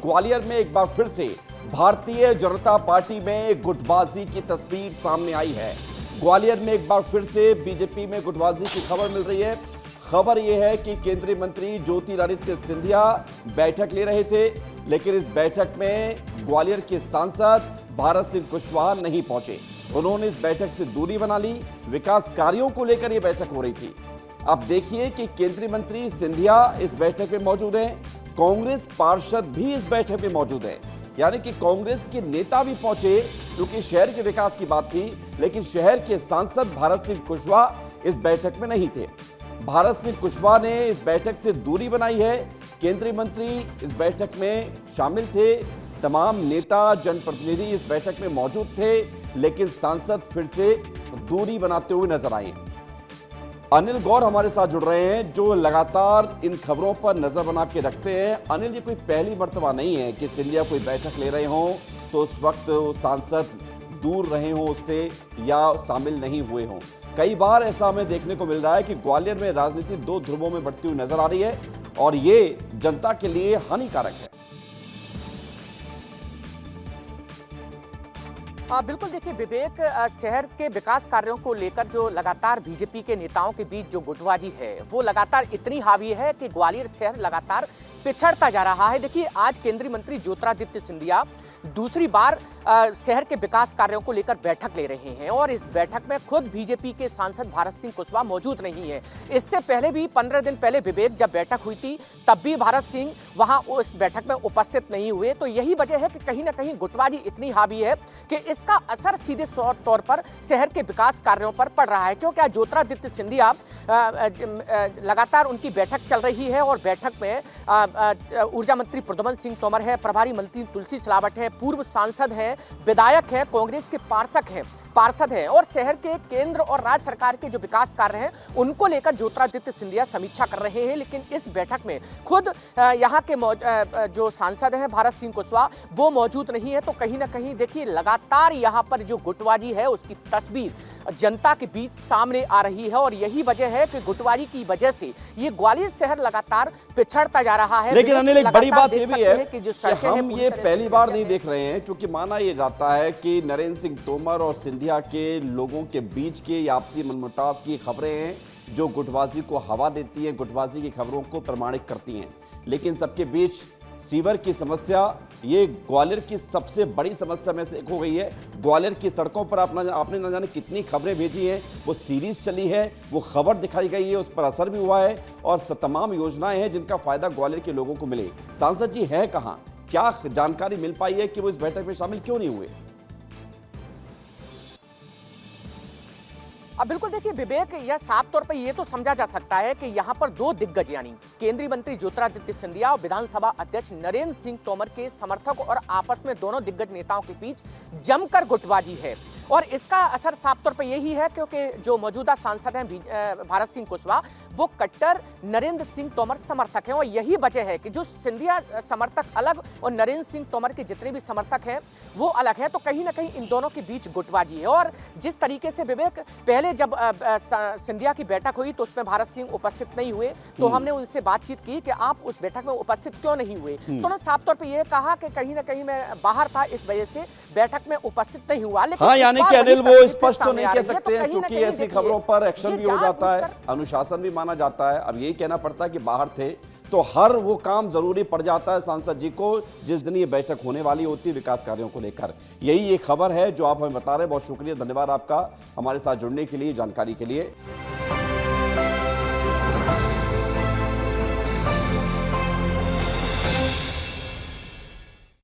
ग्वालियर में एक बार फिर से भारतीय जनता पार्टी में गुटबाजी की तस्वीर सामने आई है। ग्वालियर में एक बार फिर से बीजेपी में गुटबाजी की खबर मिल रही है। खबर यह है कि केंद्रीय मंत्री ज्योतिरादित्य सिंधिया बैठक ले रहे थे, लेकिन इस बैठक में ग्वालियर के सांसद भारत सिंह कुशवाहा नहीं पहुंचे। उन्होंने इस बैठक से दूरी बना ली। विकास कार्यों को लेकर यह बैठक हो रही थी। अब देखिए कि केंद्रीय मंत्री सिंधिया इस बैठक में मौजूद हैं, कांग्रेस पार्षद भी इस बैठक में मौजूद हैं, यानी कि कांग्रेस के नेता भी पहुंचे। क्योंकि शहर के विकास की बात थी, लेकिन शहर के सांसद भारत सिंह कुशवाहा इस बैठक में नहीं थे। भारत सिंह कुशवाहा ने इस बैठक से दूरी बनाई है। केंद्रीय मंत्री इस बैठक में शामिल थे, तमाम नेता जनप्रतिनिधि इस बैठक में मौजूद थे, लेकिन सांसद फिर से दूरी बनाते हुए नजर आए। अनिल गौर हमारे साथ जुड़ रहे हैं, जो लगातार इन खबरों पर नजर बना के रखते हैं। अनिल, ये कोई पहली मर्तबा नहीं है कि सिंधिया कोई बैठक ले रहे हों तो उस वक्त सांसद दूर रहे हों उससे या शामिल नहीं हुए हों। कई बार ऐसा हमें देखने को मिल रहा है कि ग्वालियर में राजनीति दो ध्रुवों में बढ़ती हुई नजर आ रही है और ये जनता के लिए हानिकारक है। बिल्कुल, देखिए विवेक, शहर के विकास कार्यों को लेकर जो लगातार बीजेपी के नेताओं के बीच जो गुटबाजी है वो लगातार इतनी हावी है कि ग्वालियर शहर लगातार पिछड़ता जा रहा है। देखिए, आज केंद्रीय मंत्री ज्योतिरादित्य सिंधिया दूसरी बार शहर के विकास कार्यों को लेकर बैठक ले रहे हैं और इस बैठक में खुद बीजेपी के सांसद भारत सिंह कुशवाहा मौजूद नहीं है। इससे पहले भी 15 दिन पहले विवेक जब बैठक हुई थी तब भी भारत सिंह वहां उस बैठक में उपस्थित नहीं हुए। तो यही वजह है कि कहीं ना कहीं गुटबाजी इतनी हावी है कि इसका असर सीधे तौर पर शहर के विकास कार्यों पर पड़ रहा है। क्योंकि ज्योतिरादित्य सिंधिया लगातार उनकी बैठक चल रही है और बैठक में ऊर्जा मंत्री प्रद्युम्न सिंह तोमर है, प्रभारी मंत्री तुलसी सिलावट है, पूर्व सांसद है, विधायक है, कांग्रेस के पार्षद हैं और शहर के केंद्र और राज्य सरकार के जो विकास कार्य हैं उनको लेकर ज्योतिरादित्य सिंधिया समीक्षा कर रहे हैं। लेकिन इस बैठक में खुद यहाँ के जो सांसद हैं भारत सिंह कुशवाहा वो मौजूद नहीं है। तो कहीं ना कहीं देखिए लगातार यहाँ पर जो गुटबाजी है उसकी तस्वीर जनता के बीच सामने आ रही है और यही वजह है कि गुटबाजी की वजह से ये ग्वालियर शहर लगातार पिछड़ता जा रहा है। लेकिन अनिल, एक बड़ी बात ये भी है कि हम ये पहली बार नहीं देख रहे हैं, क्योंकि माना ये जाता है कि नरेंद्र सिंह तोमर और सिंधिया के लोगों के बीच के आपसी मनमुटाव की खबरें हैं जो गुटबाजी को हवा देती हैं, गुटबाजी की खबरों को प्रमाणित करती हैं। लेकिन सबके बीच सीवर की समस्या ये ग्वालियर की सबसे बड़ी समस्या में से एक हो गई है। ग्वालियर की सड़कों पर आपने न जाने कितनी खबरें भेजी हैं, वो सीरीज चली है, वो खबर दिखाई गई है, उस पर असर भी हुआ है और तमाम योजनाएं हैं जिनका फायदा ग्वालियर के लोगों को मिले। सांसद जी है कहाँ? क्या जानकारी मिल पाई है कि वो इस बैठक में शामिल क्यों नहीं हुए? अब बिल्कुल देखिए विवेक, यह साफ तौर पर यह तो समझा जा सकता है कि यहाँ पर दो दिग्गज यानी केंद्रीय मंत्री ज्योतिरादित्य सिंधिया और विधानसभा अध्यक्ष नरेंद्र सिंह तोमर के समर्थक और आपस में दोनों दिग्गज नेताओं के बीच जमकर गुटबाजी है और इसका असर साफ तौर पर यही है क्योंकि जो मौजूदा सांसद हैं भारत सिंह कुशवाहा वो कट्टर नरेंद्र सिंह तोमर समर्थक हैं और यही वजह है कि जो सिंधिया समर्थक अलग और नरेंद्र सिंह तोमर के जितने भी समर्थक हैं वो अलग है। तो कहीं ना कहीं इन दोनों के बीच गुटबाजी है और जिस तरीके से विवेक पहले जब सिंधिया की बैठक हुई तो उसमें भारत सिंह उपस्थित नहीं हुए, तो हमने उनसे बातचीत की कि आप उस बैठक में उपस्थित क्यों नहीं हुए। तो उन्होंने साफ तौर पर यह कहा कि कहीं ना कहीं मैं बाहर था, इस वजह से बैठक में उपस्थित नहीं हुआ। लेकिन यानी कि अनिल वो स्पष्ट तो नहीं कह सकते हैं क्योंकि ऐसी खबरों पर एक्शन भी हो जाता है, अनुशासन भी माना जाता है। अब यही कहना पड़ता है कि बाहर थे तो हर वो काम जरूरी पड़ जाता है सांसद जी को जिस दिन ये बैठक होने वाली होती है विकास कार्यों को लेकर। यही ये खबर है जो आप हमें बता रहे हैं। बहुत शुक्रिया, धन्यवाद आपका हमारे साथ जुड़ने के लिए, जानकारी के लिए।